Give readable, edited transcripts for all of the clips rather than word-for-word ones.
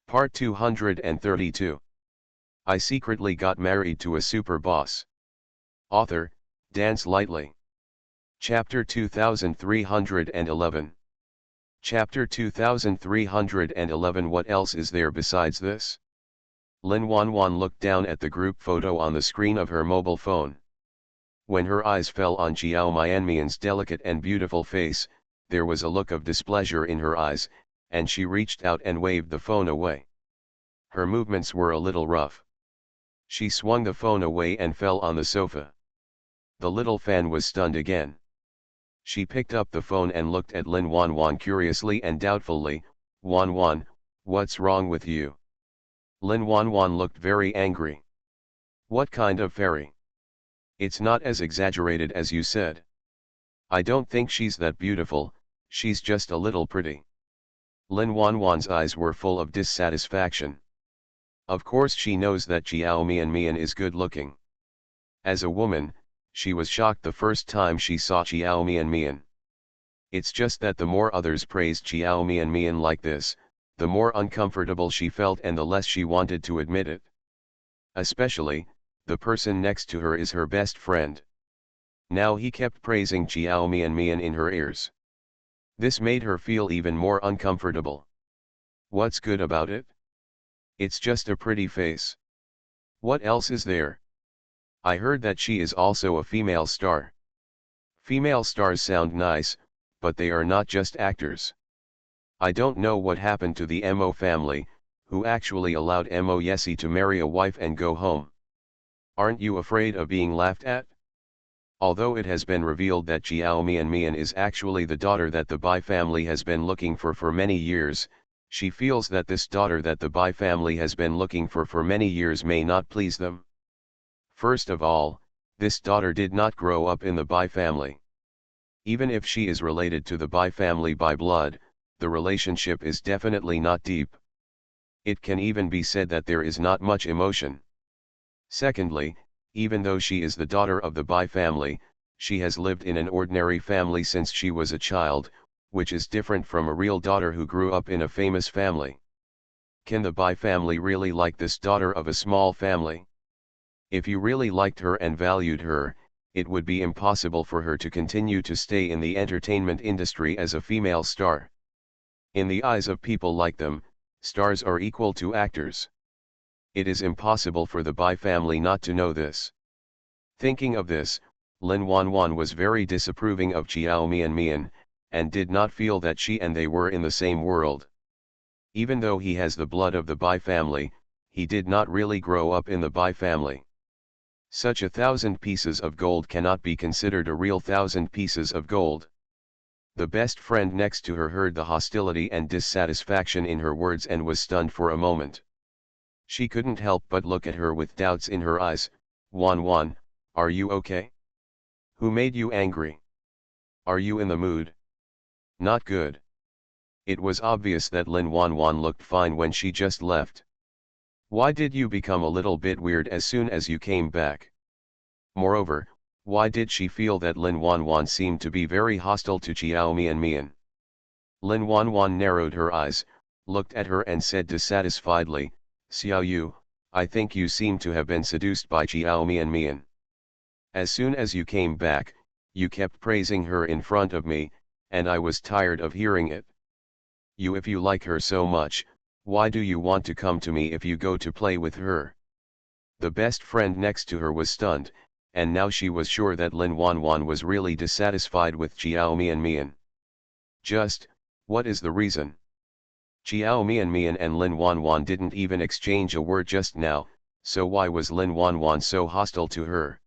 Part 232. I secretly got married to a super boss. Author, Dance Lightly. Chapter 2311. Chapter 2311. What else is there besides this? Lin Wanwan looked down at the group photo on the screen of her mobile phone. When her eyes fell on Xiao Mianmian's delicate and beautiful face, there was a look of displeasure in her eyes, and she reached out and waved the phone away. Her movements were a little rough. She swung the phone away and fell on the sofa. The little fan was stunned again. She picked up the phone and looked at Lin Wanwan curiously and doubtfully. Wanwan, what's wrong with you? Lin Wanwan looked very angry. What kind of fairy? It's not as exaggerated as you said. I don't think she's that beautiful, she's just a little pretty. Lin Wanwan's eyes were full of dissatisfaction. Of course she knows that Xiao Mian is good looking. As a woman, she was shocked the first time she saw Xiao Mian. It's just that the more others praised Xiao Mian like this, the more uncomfortable she felt and the less she wanted to admit it. Especially, the person next to her is her best friend. Now he kept praising Xiao Mian in her ears. This made her feel even more uncomfortable. What's good about it? It's just a pretty face. What else is there? I heard that she is also a female star. Female stars sound nice, but they are not just actors. I don't know what happened to the Mo family, who actually allowed Mo Yesi to marry a wife and go home. Aren't you afraid of being laughed at? Although it has been revealed that Xiao Mian is actually the daughter that the Bai family has been looking for many years, she feels that this daughter that the Bai family has been looking for many years may not please them. First of all, this daughter did not grow up in the Bai family. Even if she is related to the Bai family by blood, the relationship is definitely not deep. It can even be said that there is not much emotion. Secondly, even though she is the daughter of the Bai family, she has lived in an ordinary family since she was a child, which is different from a real daughter who grew up in a famous family. Can the Bai family really like this daughter of a small family? If you really liked her and valued her, it would be impossible for her to continue to stay in the entertainment industry as a female star. In the eyes of people like them, stars are equal to actors. It is impossible for the Bai family not to know this. Thinking of this, Lin Wanwan was very disapproving of Xiao Mian, and did not feel that she and they were in the same world. Even though he has the blood of the Bai family, he did not really grow up in the Bai family. Such 1,000 pieces of gold cannot be considered a real 1,000 pieces of gold. The best friend next to her heard the hostility and dissatisfaction in her words and was stunned for a moment. She couldn't help but look at her with doubts in her eyes. Wanwan, are you okay? Who made you angry? Are you in the mood? Not good. It was obvious that Lin Wanwan looked fine when she just left. Why did you become a little bit weird as soon as you came back? Moreover, why did she feel that Lin Wanwan seemed to be very hostile to Xiao Mian? Lin Wanwan narrowed her eyes, looked at her and said dissatisfiedly, Xiao Yu, I think you seem to have been seduced by Xiao Mian. As soon as you came back, you kept praising her in front of me, and I was tired of hearing it. If you like her so much, why do you want to come to me if you go to play with her? The best friend next to her was stunned, and now she was sure that Lin Wanwan was really dissatisfied with Xiao Mian. Just, what is the reason? Xiao Mian and Lin Wanwan didn't even exchange a word just now, so why was Lin Wanwan so hostile to her?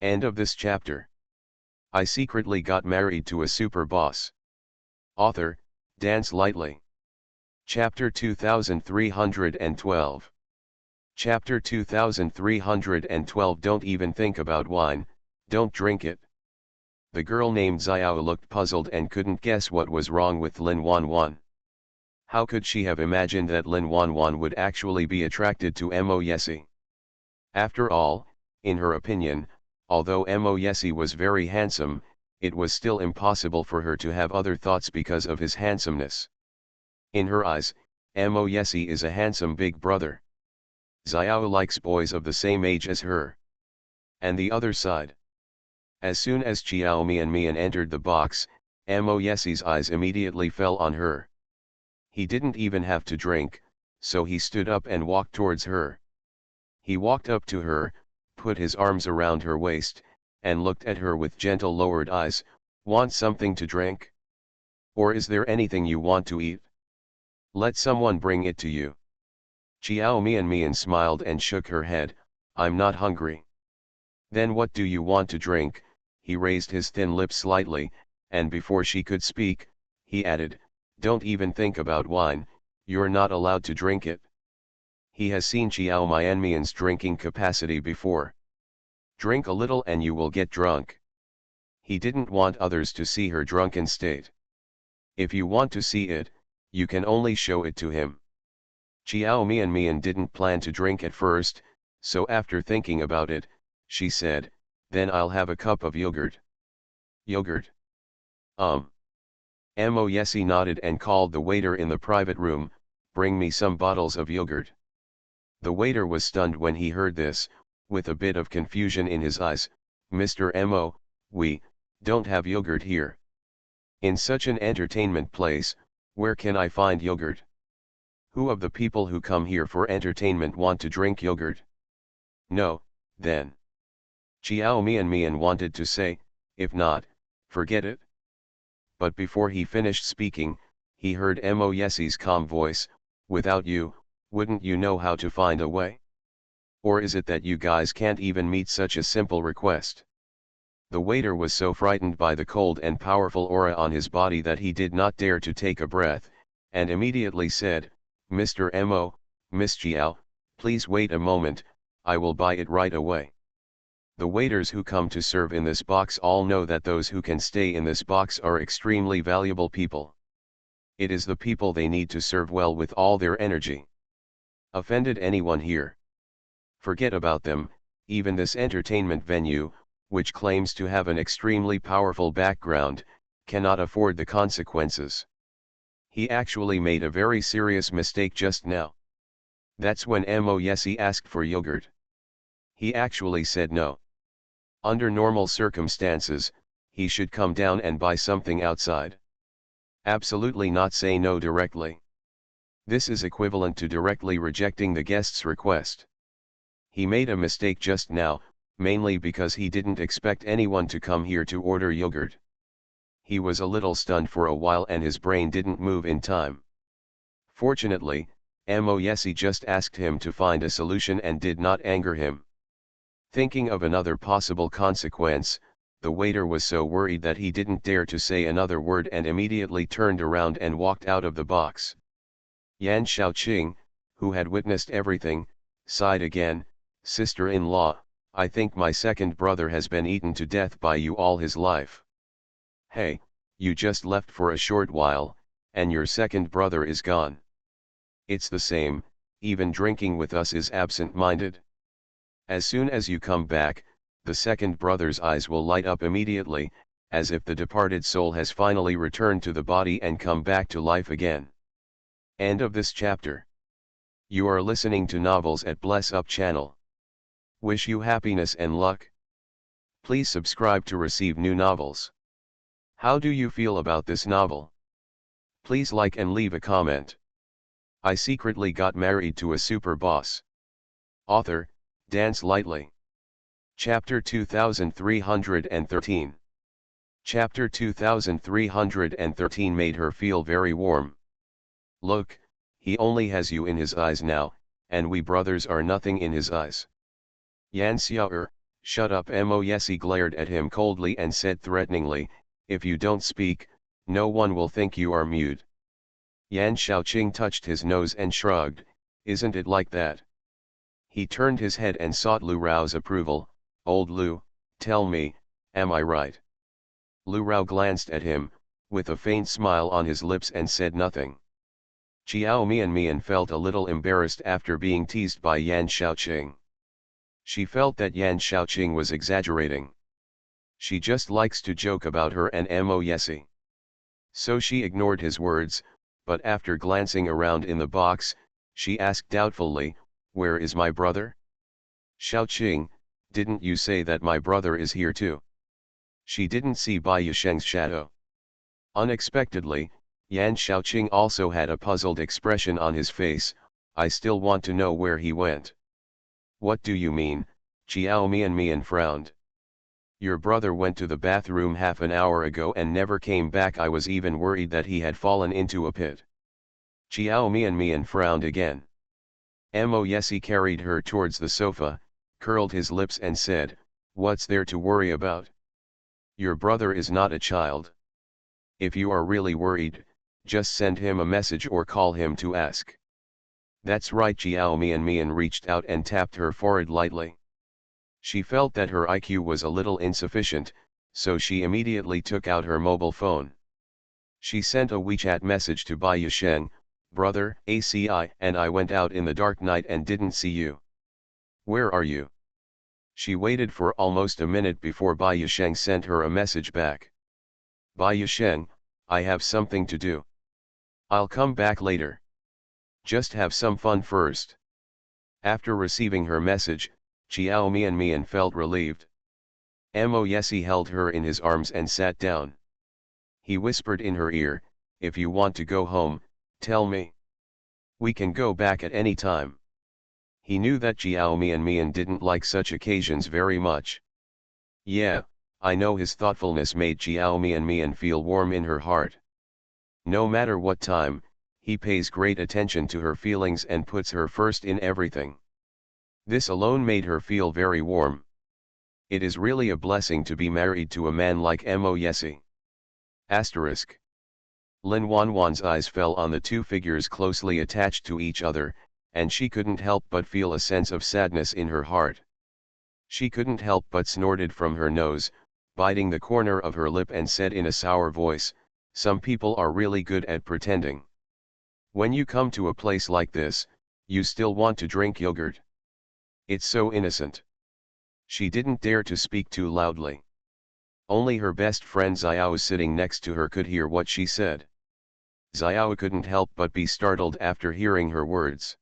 End of this chapter. I secretly got married to a super boss. Author, Dance Lightly. Chapter 2312. Chapter 2312. Don't even think about wine, don't drink it. The girl named Xiao looked puzzled and couldn't guess what was wrong with Lin Wanwan. How could she have imagined that Lin Wanwan would actually be attracted to Mo Yesi? After all, in her opinion, although Mo Yesi was very handsome, it was still impossible for her to have other thoughts because of his handsomeness. In her eyes, Mo Yesi is a handsome big brother. Xiao likes boys of the same age as her. And the other side. As soon as Chiao Mian entered the box, Mo Yesi's eyes immediately fell on her. He didn't even have to drink, so he stood up and walked towards her. He walked up to her, put his arms around her waist, and looked at her with gentle lowered eyes. Want something to drink? Or is there anything you want to eat? Let someone bring it to you. Chiao Mian smiled and shook her head. I'm not hungry. Then what do you want to drink? He raised his thin lips slightly, and before she could speak, he added, don't even think about wine, you're not allowed to drink it. He has seen Chiao Mian's drinking capacity before. Drink a little and you will get drunk. He didn't want others to see her drunken state. If you want to see it, you can only show it to him. Chiao Mian didn't plan to drink at first, so after thinking about it, she said, then I'll have a cup of yogurt. Yogurt? Mo Yesi nodded and called the waiter in the private room, bring me some bottles of yogurt. The waiter was stunned when he heard this, with a bit of confusion in his eyes. Mr. Mo, we don't have yogurt here. In such an entertainment place, where can I find yogurt? Who of the people who come here for entertainment want to drink yogurt? No, then. Chiao Mian wanted to say, if not, forget it. But before he finished speaking, he heard Mo Yesi's calm voice, without you, wouldn't you know how to find a way? Or is it that you guys can't even meet such a simple request? The waiter was so frightened by the cold and powerful aura on his body that he did not dare to take a breath, and immediately said, Mr. Mo, Miss Chiao, please wait a moment, I will buy it right away. The waiters who come to serve in this box all know that those who can stay in this box are extremely valuable people. It is the people they need to serve well with all their energy. Offended anyone here? Forget about them. Even this entertainment venue, which claims to have an extremely powerful background, cannot afford the consequences. He actually made a very serious mistake just now. That's when Mo Yesi asked for yogurt. He actually said no. Under normal circumstances, he should come down and buy something outside. Absolutely not say no directly. This is equivalent to directly rejecting the guest's request. He made a mistake just now, mainly because he didn't expect anyone to come here to order yogurt. He was a little stunned for a while and his brain didn't move in time. Fortunately, Mo Yesi just asked him to find a solution and did not anger him. Thinking of another possible consequence, the waiter was so worried that he didn't dare to say another word and immediately turned around and walked out of the box. Yan Xiaoqing, who had witnessed everything, sighed again, sister-in-law, I think my second brother has been eaten to death by you all his life. Hey, you just left for a short while, and your second brother is gone. It's the same, even drinking with us is absent-minded. As soon as you come back, the second brother's eyes will light up immediately, as if the departed soul has finally returned to the body and come back to life again. End of this chapter. You are listening to Novels at Bless Up channel. Wish you happiness and luck. Please subscribe to receive new novels. How do you feel about this novel? Please like and leave a comment. I secretly got married to a super boss. Author, Dance Lightly. Chapter 2313. Chapter 2313 made her feel very warm. Look, he only has you in his eyes now, and we brothers are nothing in his eyes. Yan Xiao, shut up. Mo Yesi glared at him coldly and said threateningly, if you don't speak, no one will think you are mute. Yan Xiaoqing touched his nose and shrugged, isn't it like that? He turned his head and sought Lu Rao's approval. Old Lu, tell me, am I right? Lu Rao glanced at him, with a faint smile on his lips and said nothing. Chiao Mian felt a little embarrassed after being teased by Yan Xiaoqing. She felt that Yan Xiaoqing was exaggerating. She just likes to joke about her and Mo Yesi. So she ignored his words, but after glancing around in the box, she asked doubtfully, "Where is my brother?" "Xiaoqing, didn't you say that my brother is here too?" She didn't see Bai Yisheng's shadow. Unexpectedly, Yan Xiaoqing also had a puzzled expression on his face. "I still want to know where he went." "What do you mean?" Qiao Mian frowned. "Your brother went to the bathroom half an hour ago and never came back. I was even worried that he had fallen into a pit." Qiao Mian frowned again. Mo Yesi carried her towards the sofa, curled his lips and said, "What's there to worry about? Your brother is not a child. If you are really worried, just send him a message or call him to ask." "That's right." Qiao Mian reached out and tapped her forehead lightly. She felt that her IQ was a little insufficient, so she immediately took out her mobile phone. She sent a WeChat message to Bai Yisheng, "Brother, ACI and I went out in the dark night and didn't see you. Where are you?" She waited for almost a minute before Bai Yisheng sent her a message back. "Bai Yisheng, I have something to do. I'll come back later. Just have some fun first." After receiving her message, Qiao Mian felt relieved. Mo Yesi held her in his arms and sat down. He whispered in her ear, "If you want to go home, tell me. We can go back at any time." He knew that Qiao Mian didn't like such occasions very much. "Yeah, I know." His thoughtfulness made Qiao Mian feel warm in her heart. No matter what time, he pays great attention to her feelings and puts her first in everything. This alone made her feel very warm. It is really a blessing to be married to a man like Mo Yesi. Asterisk. Lin Wanwan's eyes fell on the two figures closely attached to each other, and she couldn't help but feel a sense of sadness in her heart. She couldn't help but snorted from her nose, biting the corner of her lip, and said in a sour voice, "Some people are really good at pretending. When you come to a place like this, you still want to drink yogurt. It's so innocent." She didn't dare to speak too loudly. Only her best friend Xiao sitting next to her could hear what she said. Xiao couldn't help but be startled after hearing her words.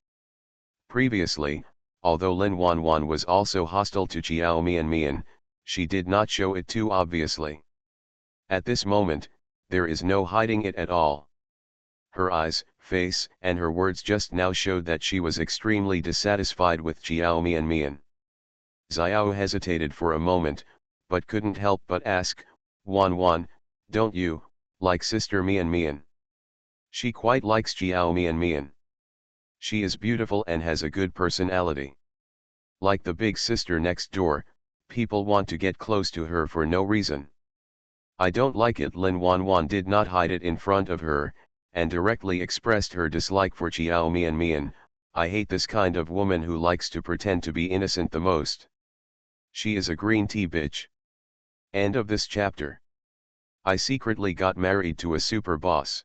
Previously, although Lin Wanwan was also hostile to Qiao Mian, she did not show it too obviously. At this moment, there is no hiding it at all. Her eyes, face, and her words just now showed that she was extremely dissatisfied with Qiao Mian. Xiao hesitated for a moment, but couldn't help but ask, "Wanwan, don't you like Sister Mian?" She quite likes Qiao Mian. She is beautiful and has a good personality. Like the big sister next door, people want to get close to her for no reason. "I don't like it." Lin Wanwan did not hide it in front of her, and directly expressed her dislike for Qiao Mian. "I hate this kind of woman who likes to pretend to be innocent the most. She is a green tea bitch." End of this chapter. I secretly got married to a super boss.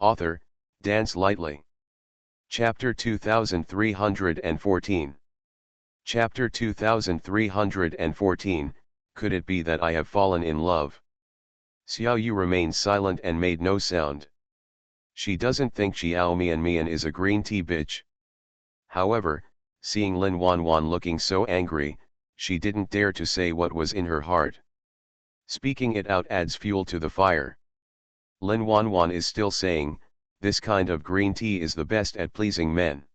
Author, Dance Lightly. Chapter 2314. Chapter 2314, Could it be that I have fallen in love? Xiao Yu remained silent and made no sound. She doesn't think Xiao Mian is a green tea bitch. However, seeing Lin Wanwan looking so angry, she didn't dare to say what was in her heart. Speaking it out adds fuel to the fire. Lin Wanwan is still saying, "This kind of green tea is the best at pleasing men."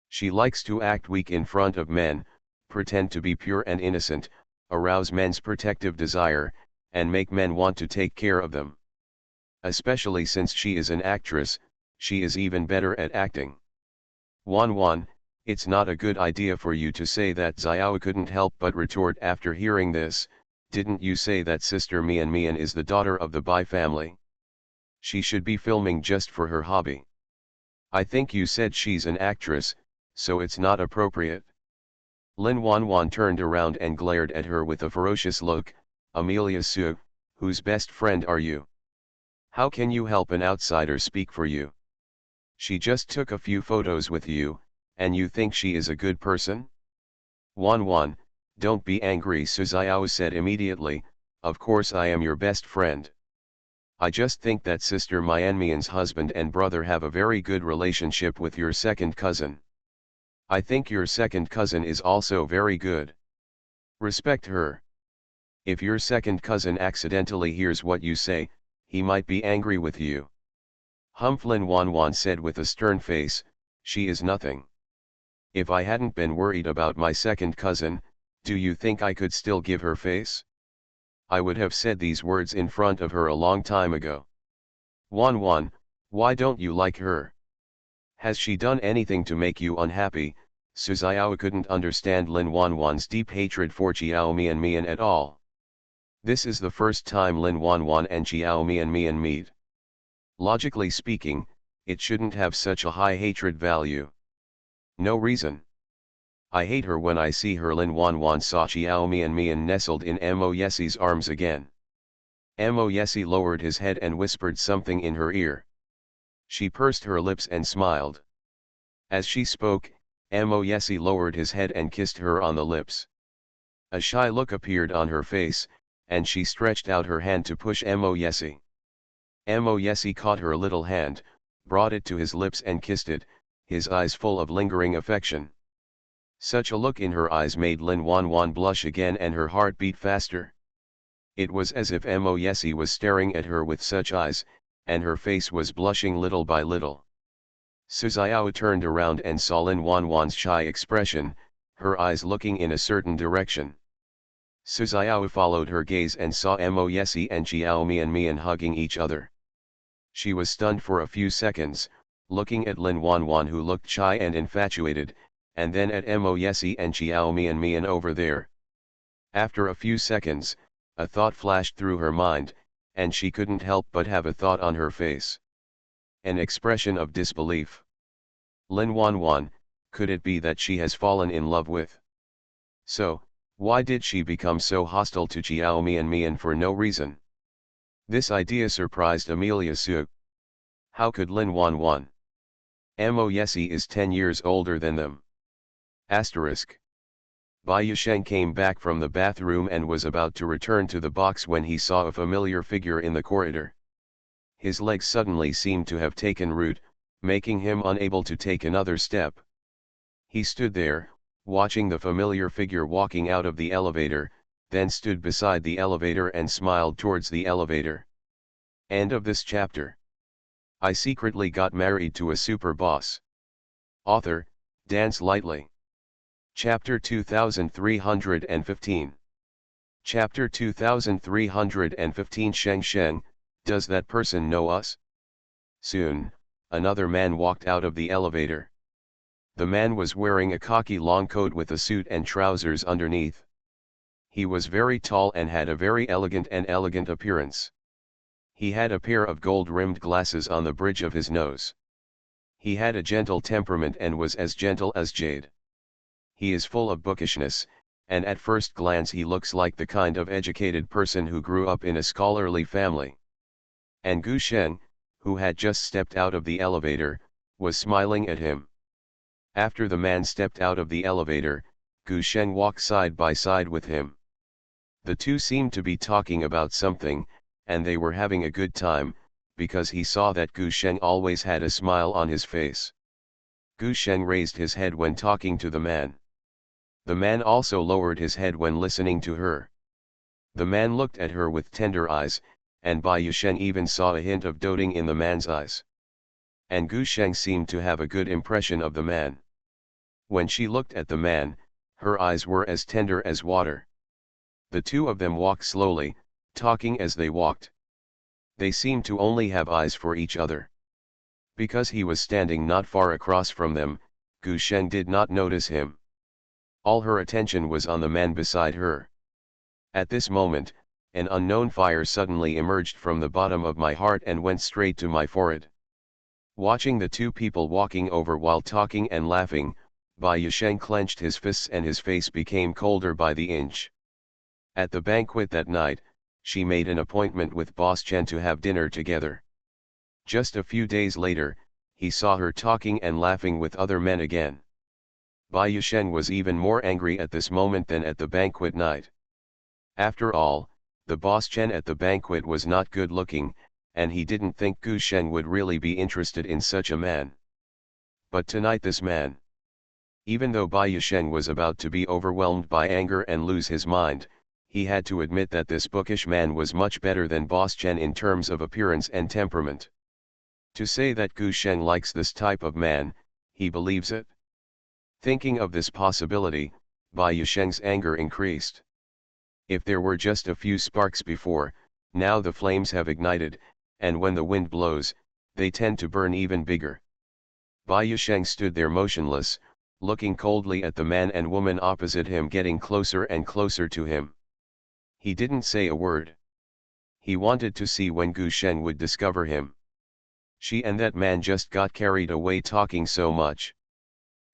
She likes to act weak in front of men, pretend to be pure and innocent, arouse men's protective desire, and make men want to take care of them. Especially since she is an actress, she is even better at acting. "Wanwan, it's not a good idea for you to say that." Xiao couldn't help but retort after hearing this. "Didn't you say that Sister Mian is the daughter of the Bai family? She should be filming just for her hobby. I think you said she's an actress, so it's not appropriate." Lin Wanwan turned around and glared at her with a ferocious look. "Amelia Su, whose best friend are you? How can you help an outsider speak for you? She just took a few photos with you, and you think she is a good person?" "Wanwan, don't be angry." Su Xiao said immediately, "Of course I am your best friend. I just think that Sister Myanmar's husband and brother have a very good relationship with your second cousin. I think your second cousin is also very good. Respect her. If your second cousin accidentally hears what you say, he might be angry with you. Lin Wanwan said with a stern face, she is nothing. If I hadn't been worried about my second cousin, do you think I could still give her face? I would have said these words in front of her a long time ago. Wanwan, why don't you like her? Has she done anything to make you unhappy? Su Xiao couldn't understand Lin Wanwan's deep hatred for Xiao Mian at all. This is the first time Lin Wanwan and Xiao Mian meet. Logically speaking, it shouldn't have such a high hatred value. No reason. I hate her when I see her. Lin Wanwan saw Xiao Mian nestled in Mo Yesi's arms again. Mo Yesi lowered his head and whispered something in her ear. She pursed her lips and smiled. As she spoke, Mo Yesi lowered his head and kissed her on the lips. A shy look appeared on her face, and she stretched out her hand to push Mo Yesi. Mo Yesi caught her little hand, brought it to his lips and kissed it, his eyes full of lingering affection. Such a look in her eyes made Lin Wanwan blush again and her heart beat faster. It was as if Mo Yesi was staring at her with such eyes, and her face was blushing little by little. Su Xiao turned around and saw Lin Wanwan's shy expression, her eyes looking in a certain direction. Su Xiao followed her gaze and saw Mo Yesi and Xiao Mian hugging each other. She was stunned for a few seconds, looking at Lin Wanwan who looked shy and infatuated, and then at Mo Yesi and Xiao Mian over there. After a few seconds, a thought flashed through her mind, and she couldn't help but have a thought on her face. An expression of disbelief. Lin Wanwan, could it be that she has fallen in love with? So, why did she become so hostile to Xiao Mian for no reason? This idea surprised Amelia Su. How could Lin Wanwan? Mo Yesi is 10 years older than them. Asterisk. Bai Yusheng came back from the bathroom and was about to return to the box when he saw a familiar figure in the corridor. His legs suddenly seemed to have taken root, making him unable to take another step. He stood there, watching the familiar figure walking out of the elevator, then stood beside the elevator and smiled towards the elevator. End of this chapter. I secretly got married to a super boss. Author, Dance Lightly. Chapter 2315. Chapter 2315. Sheng Sheng, does that person know us? Soon, another man walked out of the elevator. The man was wearing a khaki long coat with a suit and trousers underneath. He was very tall and had a very elegant appearance. He had a pair of gold-rimmed glasses on the bridge of his nose. He had a gentle temperament and was as gentle as jade. He is full of bookishness, and at first glance he looks like the kind of educated person who grew up in a scholarly family. And Gu Sheng, who had just stepped out of the elevator, was smiling at him. After the man stepped out of the elevator, Gu Sheng walked side by side with him. The two seemed to be talking about something, and they were having a good time, because he saw that Gu Sheng always had a smile on his face. Gu Sheng raised his head when talking to the man. The man also lowered his head when listening to her. The man looked at her with tender eyes, and Bai Yusheng even saw a hint of doting in the man's eyes. And Gu Sheng seemed to have a good impression of the man. When she looked at the man, her eyes were as tender as water. The two of them walked slowly, talking as they walked. They seemed to only have eyes for each other. Because he was standing not far across from them, Gu Sheng did not notice him. All her attention was on the man beside her. At this moment, an unknown fire suddenly emerged from the bottom of my heart and went straight to my forehead. Watching the two people walking over while talking and laughing, Bai Yusheng clenched his fists and his face became colder by the inch. At the banquet that night, she made an appointment with Boss Chen to have dinner together. Just a few days later, he saw her talking and laughing with other men again. Bai Yusheng was even more angry at this moment than at the banquet night. After all, the Boss Chen at the banquet was not good looking, and he didn't think Gu Sheng would really be interested in such a man. But tonight this man. Even though Bai Yusheng was about to be overwhelmed by anger and lose his mind, he had to admit that this bookish man was much better than Boss Chen in terms of appearance and temperament. To say that Gu Sheng likes this type of man, he believes it. Thinking of this possibility, Bai Yusheng's anger increased. If there were just a few sparks before, now the flames have ignited, and when the wind blows, they tend to burn even bigger. Bai Yusheng stood there motionless, looking coldly at the man and woman opposite him getting closer and closer to him. He didn't say a word. He wanted to see when Gu Sheng would discover him. She and that man just got carried away talking so much.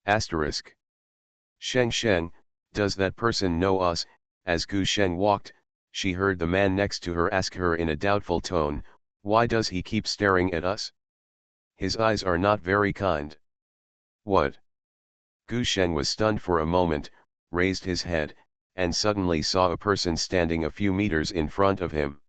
Asterisk. Sheng, does that person know us? As Gu Sheng walked, she heard the man next to her ask her in a doubtful tone, why does he keep staring at us? His eyes are not very kind. What? Gu Sheng was stunned for a moment, raised his head, and suddenly saw a person standing a few meters in front of him.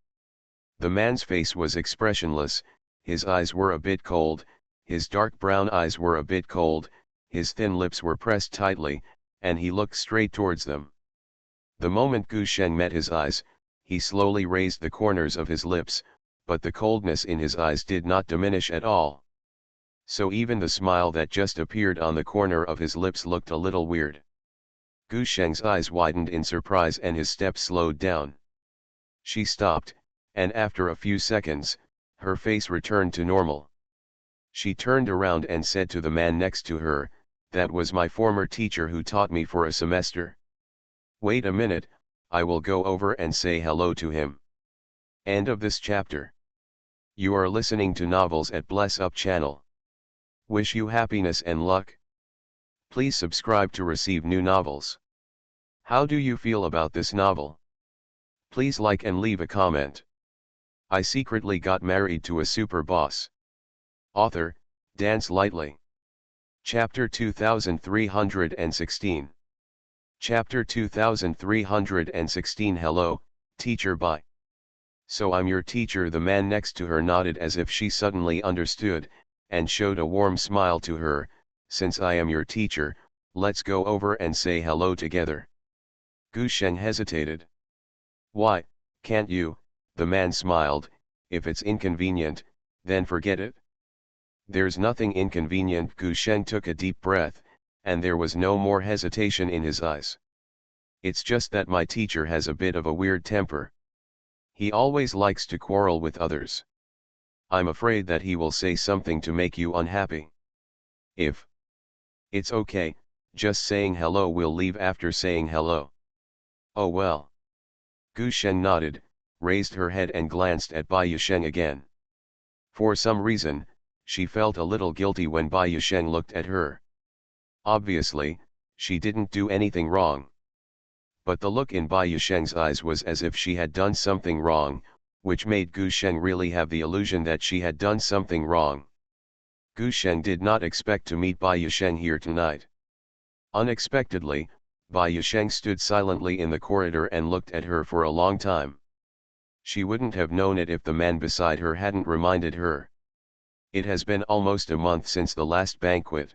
The man's face was expressionless, his eyes were a bit cold, his dark brown eyes were a bit cold, his thin lips were pressed tightly, and he looked straight towards them. The moment Gu Sheng met his eyes, he slowly raised the corners of his lips, but the coldness in his eyes did not diminish at all. So even the smile that just appeared on the corner of his lips looked a little weird. Gu Sheng's eyes widened in surprise and his steps slowed down. She stopped, and after a few seconds, her face returned to normal. She turned around and said to the man next to her, that was my former teacher who taught me for a semester. Wait a minute, I will go over and say hello to him. End of this chapter. You are listening to Novels at Bless Up channel. Wish you happiness and luck. Please subscribe to receive new novels. How do you feel about this novel? Please like and leave a comment. I secretly got married to a super boss. Author, Dance Lightly. Chapter 2316. Chapter 2316. Hello, teacher. Bye. So I'm your teacher. The man next to her nodded as if she suddenly understood, and showed a warm smile to her. Since I am your teacher, let's go over and say hello together. Gu Sheng hesitated. Why, can't you? The man smiled. If it's inconvenient, then forget it. There's nothing inconvenient. Gu Sheng took a deep breath, and there was no more hesitation in his eyes. It's just that my teacher has a bit of a weird temper. He always likes to quarrel with others. I'm afraid that he will say something to make you unhappy. If it's okay, just saying hello. We'll leave after saying hello. Oh well. Gu Sheng nodded, raised her head and glanced at Bai Yusheng again. For some reason, she felt a little guilty when Bai Yusheng looked at her. Obviously, she didn't do anything wrong. But the look in Bai Yusheng's eyes was as if she had done something wrong, which made Gu Sheng really have the illusion that she had done something wrong. Gu Sheng did not expect to meet Bai Yusheng here tonight. Unexpectedly, Bai Yusheng stood silently in the corridor and looked at her for a long time. She wouldn't have known it if the man beside her hadn't reminded her. It has been almost a month since the last banquet.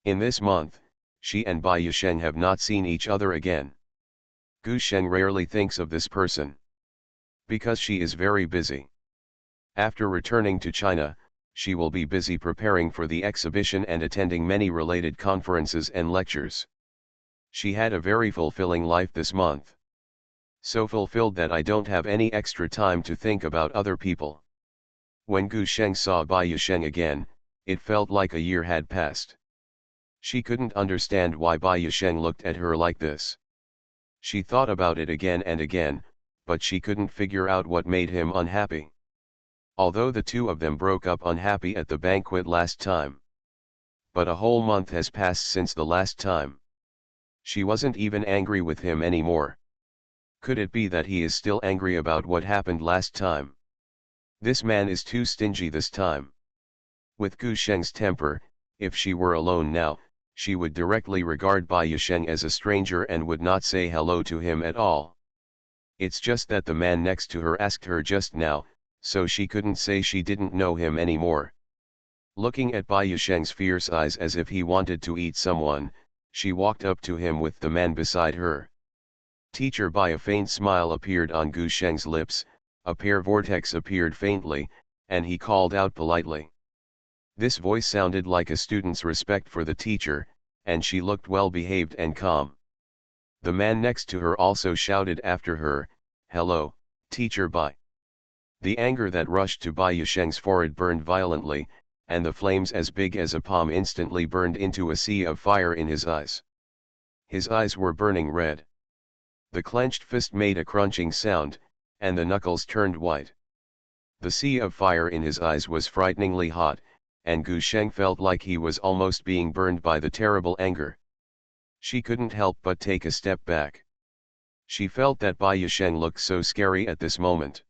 In this month, she and Bai Yusheng have not seen each other again. Gu Sheng rarely thinks of this person, because she is very busy. After returning to China, she will be busy preparing for the exhibition and attending many related conferences and lectures. She had a very fulfilling life this month. So fulfilled that I don't have any extra time to think about other people. When Gu Sheng saw Bai Yusheng again, it felt like a year had passed. She couldn't understand why Bai Yusheng looked at her like this. She thought about it again and again, but she couldn't figure out what made him unhappy. Although the two of them broke up unhappy at the banquet last time. But a whole month has passed since the last time. She wasn't even angry with him anymore. Could it be that he is still angry about what happened last time? This man is too stingy this time. With Gu Sheng's temper, if she were alone now, she would directly regard Bai Yusheng as a stranger and would not say hello to him at all. It's just that the man next to her asked her just now, so she couldn't say she didn't know him anymore. Looking at Bai Yusheng's fierce eyes as if he wanted to eat someone, she walked up to him with the man beside her. Teacher Bai. A faint smile appeared on Gu Sheng's lips, a pair vortex appeared faintly, and he called out politely. This voice sounded like a student's respect for the teacher, and she looked well behaved and calm. The man next to her also shouted after her, "Hello, Teacher Bai." The anger that rushed to Bai Yusheng's forehead burned violently, and the flames as big as a palm instantly burned into a sea of fire in his eyes. His eyes were burning red. The clenched fist made a crunching sound, and the knuckles turned white. The sea of fire in his eyes was frighteningly hot, and Gu Sheng felt like he was almost being burned by the terrible anger. She couldn't help but take a step back. She felt that Bai Yusheng looked so scary at this moment.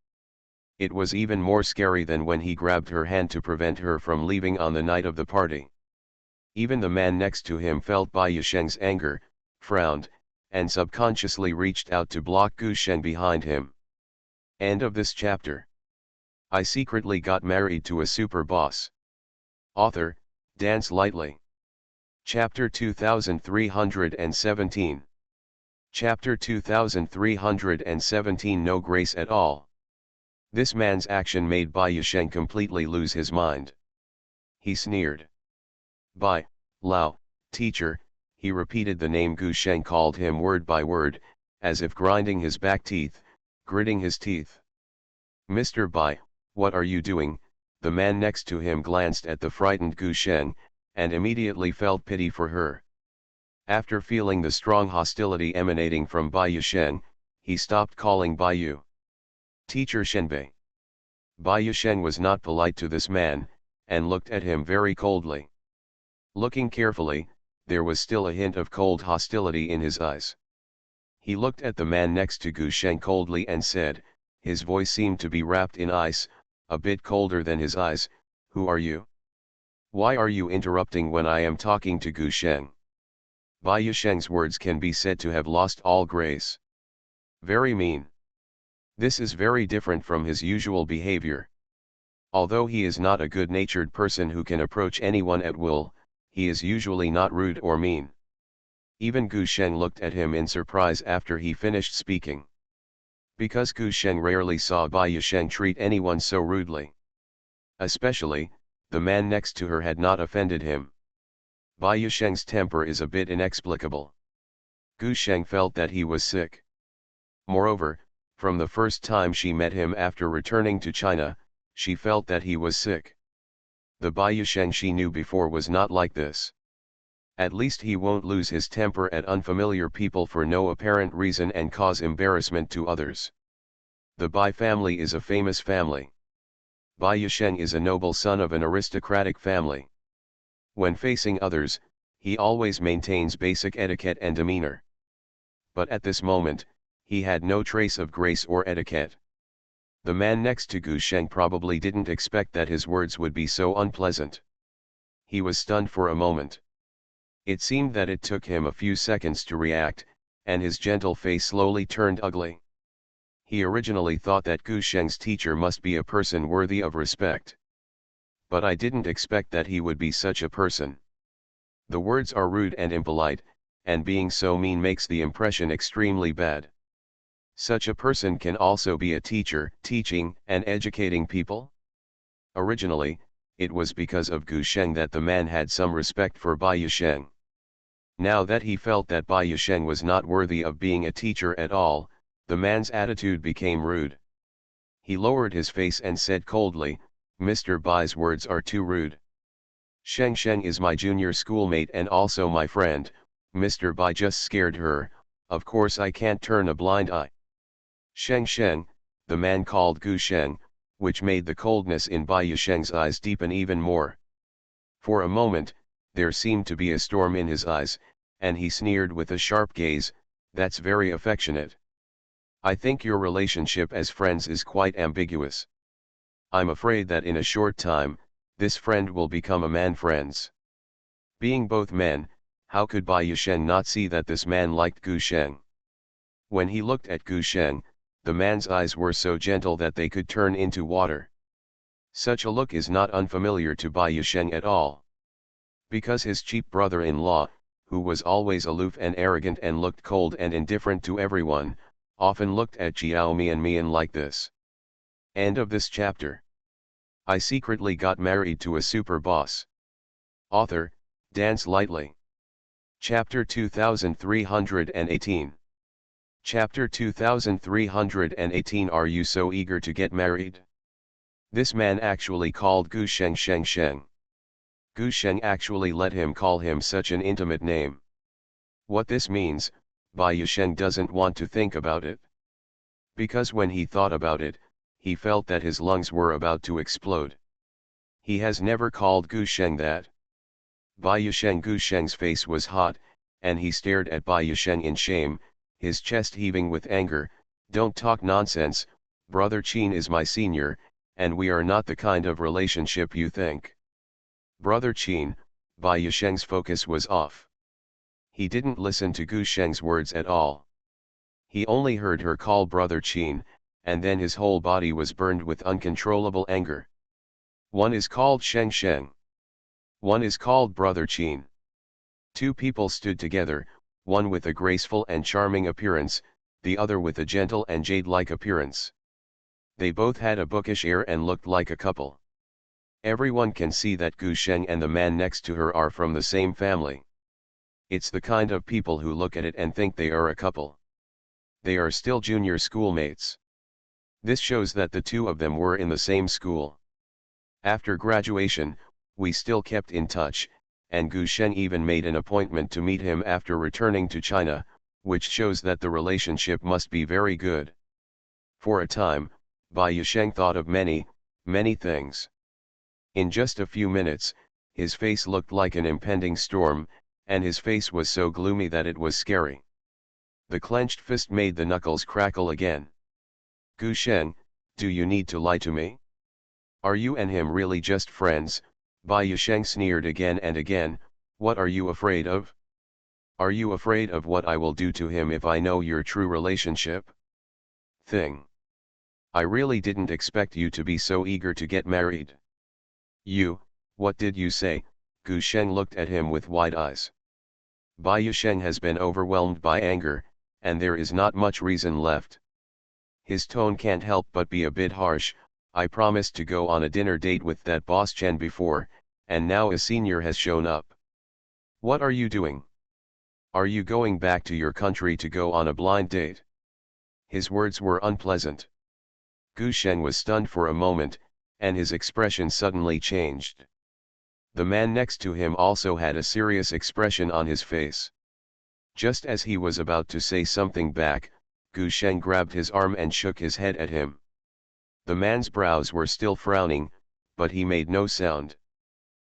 It was even more scary than when he grabbed her hand to prevent her from leaving on the night of the party. Even the man next to him felt Bai Yusheng's anger, frowned, and subconsciously reached out to block Gu Sheng behind him. End of this chapter. I secretly got married to a super boss. Author, Dance Lightly. Chapter 2317. Chapter 2317. No grace at all. This man's action made Bai Yusheng completely lose his mind. He sneered. "Bai, Lao, teacher," he repeated the name Gu Sheng called him word by word, as if grinding his back teeth, gritting his teeth. "Mr. Bai, what are you doing?" The man next to him glanced at the frightened Gu Sheng, and immediately felt pity for her. After feeling the strong hostility emanating from Bai Yusheng, he stopped calling Bai Yu. "Teacher Shenbei." Bai Yusheng was not polite to this man, and looked at him very coldly. Looking carefully, there was still a hint of cold hostility in his eyes. He looked at the man next to Gu Sheng coldly and said, his voice seemed to be wrapped in ice, a bit colder than his eyes, "Who are you? Why are you interrupting when I am talking to Gu Sheng?" Bai Yusheng's words can be said to have lost all grace. Very mean. This is very different from his usual behavior. Although he is not a good-natured person who can approach anyone at will, he is usually not rude or mean. Even Gu Sheng looked at him in surprise after he finished speaking. Because Gu Sheng rarely saw Bai Yusheng treat anyone so rudely. Especially, the man next to her had not offended him. Bai Yusheng's temper is a bit inexplicable. Gu Sheng felt that he was sick. Moreover, from the first time she met him after returning to China, she felt that he was sick. The Bai Yusheng she knew before was not like this. At least he won't lose his temper at unfamiliar people for no apparent reason and cause embarrassment to others. The Bai family is a famous family. Bai Yusheng is a noble son of an aristocratic family. When facing others, he always maintains basic etiquette and demeanor. But at this moment, he had no trace of grace or etiquette. The man next to Gu Sheng probably didn't expect that his words would be so unpleasant. He was stunned for a moment. It seemed that it took him a few seconds to react, and his gentle face slowly turned ugly. He originally thought that Gu Sheng's teacher must be a person worthy of respect. But I didn't expect that he would be such a person. The words are rude and impolite, and being so mean makes the impression extremely bad. Such a person can also be a teacher, teaching and educating people? Originally, it was because of Gu Sheng that the man had some respect for Bai Yusheng. Now that he felt that Bai Yusheng was not worthy of being a teacher at all, the man's attitude became rude. He lowered his face and said coldly, "Mr. Bai's words are too rude. Sheng Sheng is my junior schoolmate and also my friend. Mr. Bai just scared her, of course I can't turn a blind eye." Sheng Sheng, the man called Gu Sheng, which made the coldness in Bai Yusheng's eyes deepen even more. For a moment, there seemed to be a storm in his eyes, and he sneered with a sharp gaze, "That's very affectionate. I think your relationship as friends is quite ambiguous. I'm afraid that in a short time, this friend will become a man-friends." Being both men, how could Bai Yusheng not see that this man liked Gu Sheng? When he looked at Gu Sheng, the man's eyes were so gentle that they could turn into water. Such a look is not unfamiliar to Bai Yusheng at all. Because his cheap brother-in-law, who was always aloof and arrogant and looked cold and indifferent to everyone, often looked at Jiao Mian like this. End of this chapter. I secretly got married to a super boss. Author, Dance Lightly. Chapter 2318. Chapter 2318. Are you so eager to get married? This man actually called Gu Sheng Sheng Sheng. Gu Sheng actually let him call him such an intimate name. What this means, Bai Yusheng doesn't want to think about it. Because when he thought about it, he felt that his lungs were about to explode. He has never called Gu Sheng that. Bai Yusheng. Gu Sheng's face was hot, and he stared at Bai Yusheng in shame, his chest heaving with anger. Don't talk nonsense, brother Qin is my senior, and we are not the kind of relationship you think. Brother Qin, Bai Yusheng's focus was off. He didn't listen to Gu Sheng's words at all. He only heard her call brother Qin, and then his whole body was burned with uncontrollable anger. One is called Sheng Sheng. One is called brother Qin. Two people stood together, one with a graceful and charming appearance, the other with a gentle and jade-like appearance. They both had a bookish air and looked like a couple. Everyone can see that Gu Sheng and the man next to her are from the same family. It's the kind of people who look at it and think they are a couple. They are still junior schoolmates. This shows that the two of them were in the same school. After graduation, we still kept in touch, and Gu Sheng even made an appointment to meet him after returning to China, which shows that the relationship must be very good. For a time, Bai Yusheng thought of many things. In just a few minutes, his face looked like an impending storm, and his face was so gloomy that it was scary. The clenched fist made the knuckles crackle again. Gu Sheng, do you need to lie to me? Are you and him really just friends? Bai Yusheng sneered again and again. What are you afraid of? Are you afraid of what I will do to him if I know your true relationship? Thing. I really didn't expect you to be so eager to get married. What did you say? Gu Sheng looked at him with wide eyes. Bai Yusheng has been overwhelmed by anger, and there is not much reason left. His tone can't help but be a bit harsh. I promised to go on a dinner date with that boss Chen before, and now a senior has shown up. What are you doing? Are you going back to your country to go on a blind date? His words were unpleasant. Gu Sheng was stunned for a moment, and his expression suddenly changed. The man next to him also had a serious expression on his face. Just as he was about to say something back, Gu Sheng grabbed his arm and shook his head at him. The man's brows were still frowning, but he made no sound.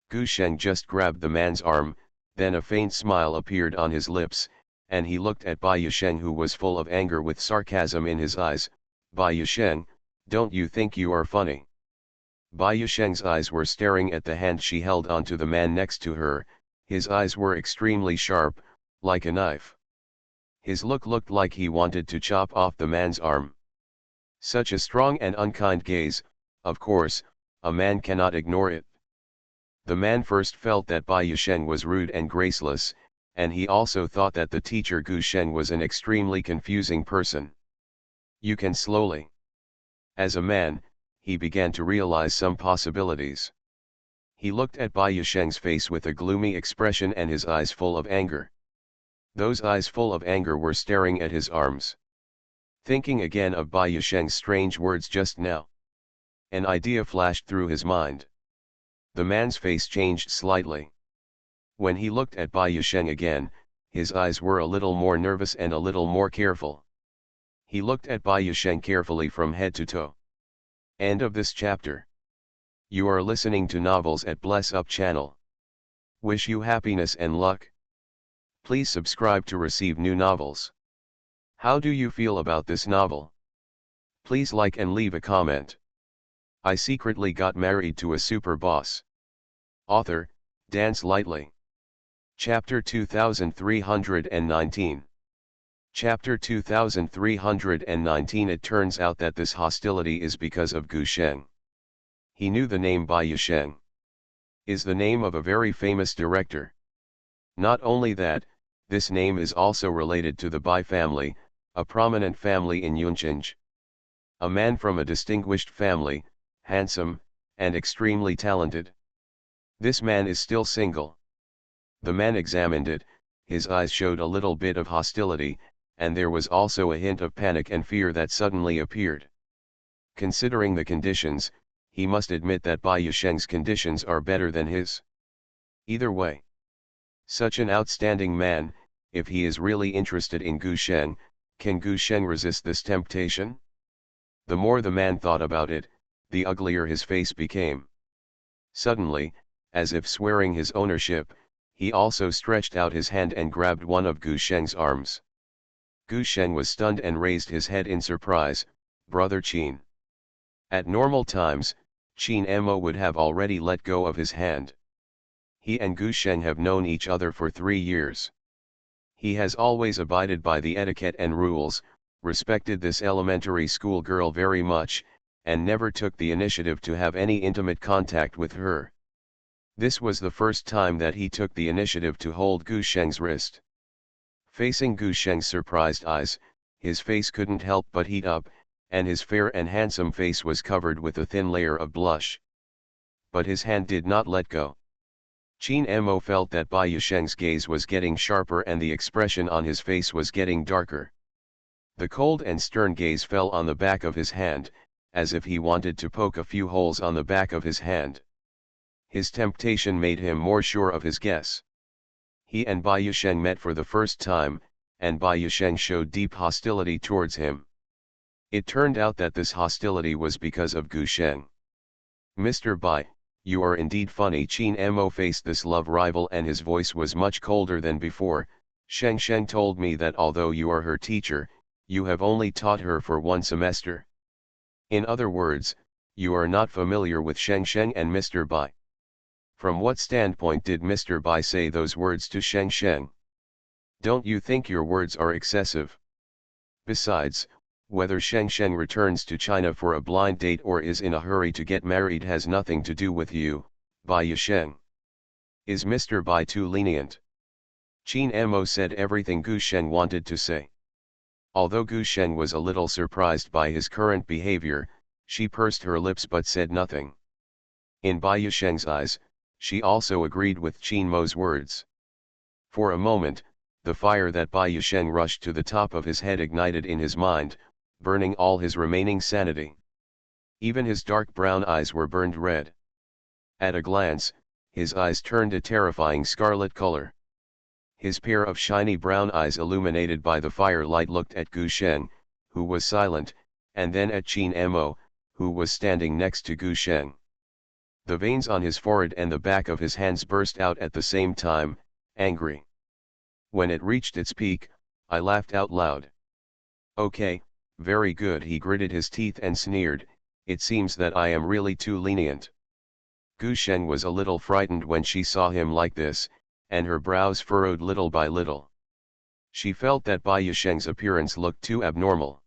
Gu Sheng just grabbed the man's arm, then a faint smile appeared on his lips, and he looked at Bai Yusheng, who was full of anger with sarcasm in his eyes. Bai Yusheng, don't you think you are funny? Bai Yusheng's eyes were staring at the hand she held onto the man next to her. His eyes were extremely sharp, like a knife. His look looked like he wanted to chop off the man's arm. Such a strong and unkind gaze, of course, a man cannot ignore it. The man first felt that Bai Yusheng was rude and graceless, and he also thought that the teacher Gu Sheng was an extremely confusing person. You can slowly. As a man, he began to realize some possibilities. He looked at Bai Yusheng's face with a gloomy expression and his eyes full of anger. Those eyes full of anger were staring at his arms. Thinking again of Bai Yusheng's strange words just now, an idea flashed through his mind. The man's face changed slightly. When he looked at Bai Yusheng again, his eyes were a little more nervous and a little more careful. He looked at Bai Yusheng carefully from head to toe. End of this chapter. You are listening to Novels at Bless Up channel. Wish you happiness and luck. Please subscribe to receive new novels. How do you feel about this novel? Please like and leave a comment. I secretly got married to a super boss. Author, Dance Lightly. Chapter 2319. Chapter 2319. It turns out that this hostility is because of Gu Sheng. He knew the name Bai Yisheng is the name of a very famous director. Not only that, this name is also related to the Bai family, a prominent family in Yuncheng. A man from a distinguished family, handsome, and extremely talented. This man is still single. The man examined it, his eyes showed a little bit of hostility, and there was also a hint of panic and fear that suddenly appeared. Considering the conditions, he must admit that Bai Yisheng's conditions are better than his. Either way, such an outstanding man, if he is really interested in Gu Sheng, can Gu Sheng resist this temptation? The more the man thought about it, the uglier his face became. Suddenly, as if swearing his ownership, he also stretched out his hand and grabbed one of Gu Sheng's arms. Gu Sheng was stunned and raised his head in surprise. "Brother Qin." At normal times, Qin Mo would have already let go of his hand. He and Gu Sheng have known each other for 3 years. He has always abided by the etiquette and rules, respected this elementary school girl very much, and never took the initiative to have any intimate contact with her. This was the first time that he took the initiative to hold Gu Sheng's wrist. Facing Gu Sheng's surprised eyes, his face couldn't help but heat up, and his fair and handsome face was covered with a thin layer of blush. But his hand did not let go. Qin Mo felt that Bai Yisheng's gaze was getting sharper and the expression on his face was getting darker. The cold and stern gaze fell on the back of his hand, as if he wanted to poke a few holes on the back of his hand. His temptation made him more sure of his guess. He and Bai Yisheng met for the first time, and Bai Yisheng showed deep hostility towards him. It turned out that this hostility was because of Gu Sheng. "Mr. Bai, you are indeed funny." Qin Mo faced this love rival and his voice was much colder than before. "Sheng Sheng told me that although you are her teacher, you have only taught her for 1 semester. In other words, you are not familiar with Sheng Sheng and Mr. Bai." From what standpoint did Mr. Bai say those words to Sheng Sheng? Don't you think your words are excessive? Besides, whether Sheng Sheng returns to China for a blind date or is in a hurry to get married has nothing to do with you, Bai Yisheng. Is Mr. Bai too lenient? Qin Mo said everything Gu Sheng wanted to say. Although Gu Sheng was a little surprised by his current behavior, she pursed her lips but said nothing. In Bai Yisheng's eyes, she also agreed with Qin Mo's words. For a moment, the fire that Bai Yisheng rushed to the top of his head ignited in his mind, burning all his remaining sanity. Even his dark brown eyes were burned red. At a glance, his eyes turned a terrifying scarlet color. His pair of shiny brown eyes illuminated by the firelight looked at Gu Sheng, who was silent, and then at Qin Mo, who was standing next to Gu Sheng. The veins on his forehead and the back of his hands burst out at the same time, angry. When it reached its peak, I laughed out loud. "Okay, very good." He gritted his teeth and sneered, "It seems that I am really too lenient." Gu Sheng was a little frightened when she saw him like this, and her brows furrowed little by little. She felt that Bai Yisheng's appearance looked too abnormal.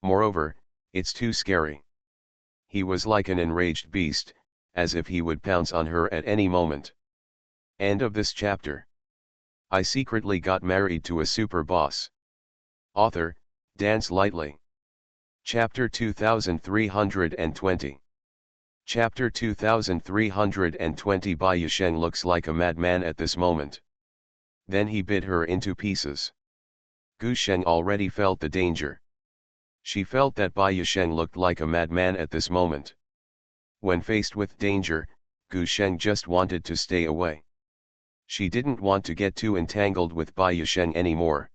Moreover, it's too scary. He was like an enraged beast, as if he would pounce on her at any moment. End of this chapter. I secretly got married to a super boss. Author, Dance Lightly. Chapter 2320. Chapter 2320. Bai Yisheng looks like a madman at this moment. Then he bit her into pieces. Gu Sheng already felt the danger. She felt that Bai Yisheng looked like a madman at this moment. When faced with danger, Gu Sheng just wanted to stay away. She didn't want to get too entangled with Bai Yisheng anymore.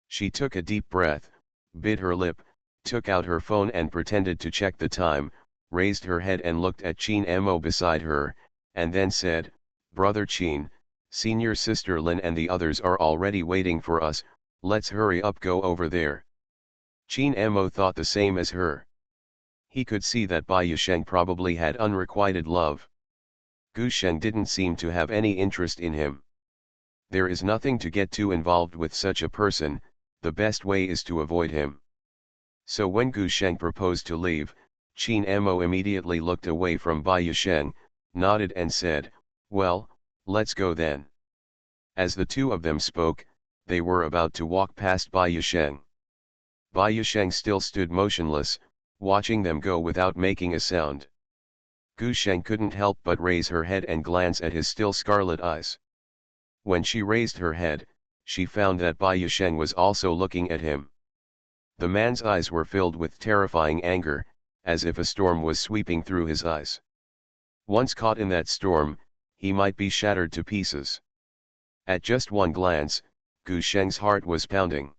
She took a deep breath, bit her lip, took out her phone and pretended to check the time, raised her head and looked at Qin Mo beside her, and then said, "Brother Qin, senior sister Lin and the others are already waiting for us, let's hurry up, go over there." Qin Mo thought the same as her. He could see that Bai Yisheng probably had unrequited love. Gu Sheng didn't seem to have any interest in him. There is nothing to get too involved with such a person, the best way is to avoid him. So when Gu Sheng proposed to leave, Qin Mo immediately looked away from Bai Yusheng, nodded and said, "Well, let's go then." As the two of them spoke, they were about to walk past Bai Yusheng. Bai Yusheng still stood motionless, watching them go without making a sound. Gu Sheng couldn't help but raise her head and glance at his still scarlet eyes. When she raised her head, she found that Bai Yusheng was also looking at him. The man's eyes were filled with terrifying anger, as if a storm was sweeping through his eyes. Once caught in that storm, he might be shattered to pieces. At just one glance, Gu Sheng's heart was pounding.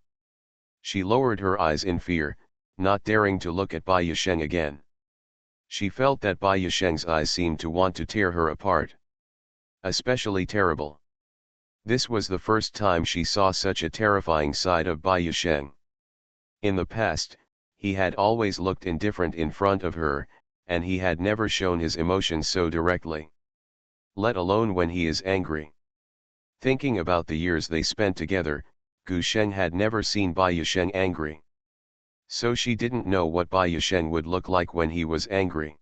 She lowered her eyes in fear, not daring to look at Bai Yusheng again. She felt that Bai Yusheng's eyes seemed to want to tear her apart. Especially terrible. This was the first time she saw such a terrifying side of Bai Yusheng. In the past, he had always looked indifferent in front of her, and he had never shown his emotions so directly. Let alone when he is angry. Thinking about the years they spent together, Gu Sheng had never seen Bai Yusheng angry. So she didn't know what Bai Yusheng would look like when he was angry.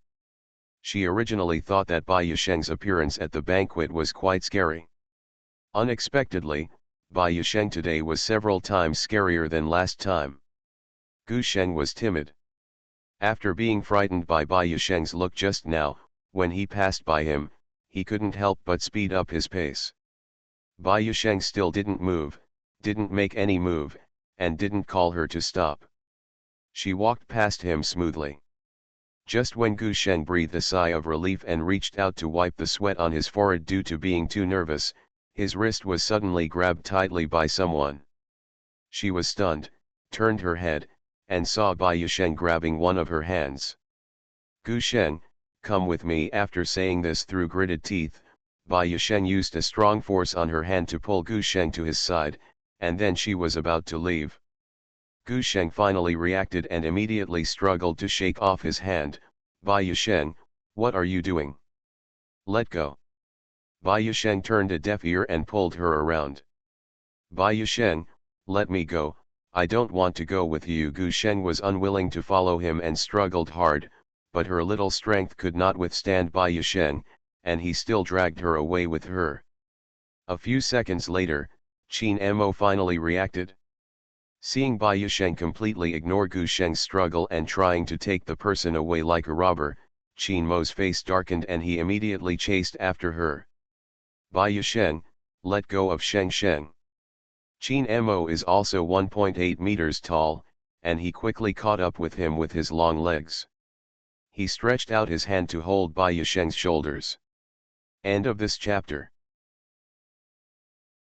She originally thought that Bai Yusheng's appearance at the banquet was quite scary. Unexpectedly, Bai Yusheng today was several times scarier than last time. Gu Sheng was timid. After being frightened by Bai Yusheng's look just now, when he passed by him, he couldn't help but speed up his pace. Bai Yusheng still didn't move, didn't make any move, and didn't call her to stop. She walked past him smoothly. Just when Gu Sheng breathed a sigh of relief and reached out to wipe the sweat on his forehead due to being too nervous, his wrist was suddenly grabbed tightly by someone. She was stunned, turned her head, and saw Bai Yusheng grabbing one of her hands. "Gu Sheng, come with me." After saying this through gritted teeth, Bai Yusheng used a strong force on her hand to pull Gu Sheng to his side, and then she was about to leave. Gu Sheng finally reacted and immediately struggled to shake off his hand. "Bai Yusheng, what are you doing? Let go." Bai Yusheng turned a deaf ear and pulled her around. "Bai Yusheng, let me go, I don't want to go with you." Gu Sheng was unwilling to follow him and struggled hard, but her little strength could not withstand Bai Yusheng, and he still dragged her away with her. A few seconds later, Qin Mo finally reacted. Seeing Bai Yusheng completely ignore Gu Sheng's struggle and trying to take the person away like a robber, Qin Mo's face darkened and he immediately chased after her. "Bai Yusheng, let go of Sheng Sheng." Qin Mo is also 1.8 meters tall, and he quickly caught up with him with his long legs. He stretched out his hand to hold Bai Yusheng's shoulders. End of this chapter.